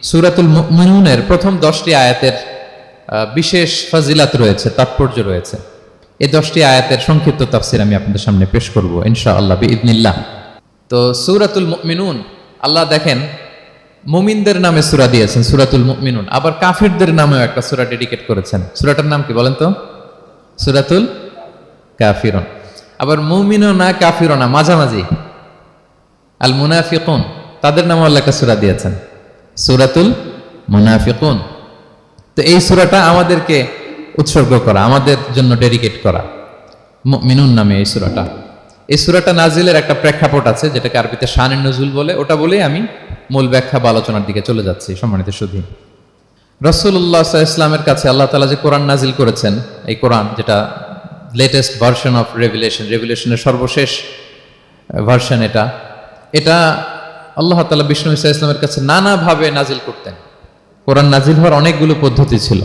সূরাতুল মুমিনুনের প্রথম 10টি আয়াতের বিশেষ ফাজিলাত রয়েছে, তাৎপর্য রয়েছে। এই 10টি আয়াতের সংক্ষিপ্ত তাফসীর আমি আপনাদের সামনে পেশ করব ইনশাআল্লাহ বিইذনিল্লাহ। তো সূরাতুল মুমিনুন, আল্লাহ দেখেন মুমিনদের নামে সূরা দিয়েছেন সূরাতুল মুমিনুন, আবার কাফিরদের নামেও একটা সূরা ডেডিকেট করেছেন। সূরাটার নাম কি বলেন তো? সূরাতুল কাফিরুন। আবার মুমিনও না কাফিরও না, মাঝামাঝি আল মুনাফিকুন, তাদের নামে আল্লাহ একটা সূরা দিয়েছেন সূরাতুল মুনাফিকুন। তো এই সূরাটা আমাদেরকে উৎসর্গ করা, আমাদের জন্য ডেডিকেট করা, মুমিনুন নামে এই সূরাটা। এই সূরাটা নাজিলের একটা প্রেক্ষাপট আছে, যেটাকে আরবিতে শানে নুজুল বলে। ওটা বলেই আমি মূল ব্যাখ্যা বা আলোচনার দিকে চলে যাচ্ছি। সম্মানিত সুধী, রাসূলুল্লাহ সাল্লাল্লাহু আলাইহি ওয়াসাল্লামের কাছে আল্লাহ তাআলা যে কোরআন নাজিল করেছেন, এই কোরআন যেটা লেটেস্ট ভার্সন অফ রেভিলেশনের সর্বশেষ ভার্সন, এটা আল্লাহ তাআলা বিষ্ণু ঈসা ইসলামের কাছে নানাভাবে নাজিল করতেন। কোরআন নাজিল হওয়ার অনেকগুলো পদ্ধতি ছিল।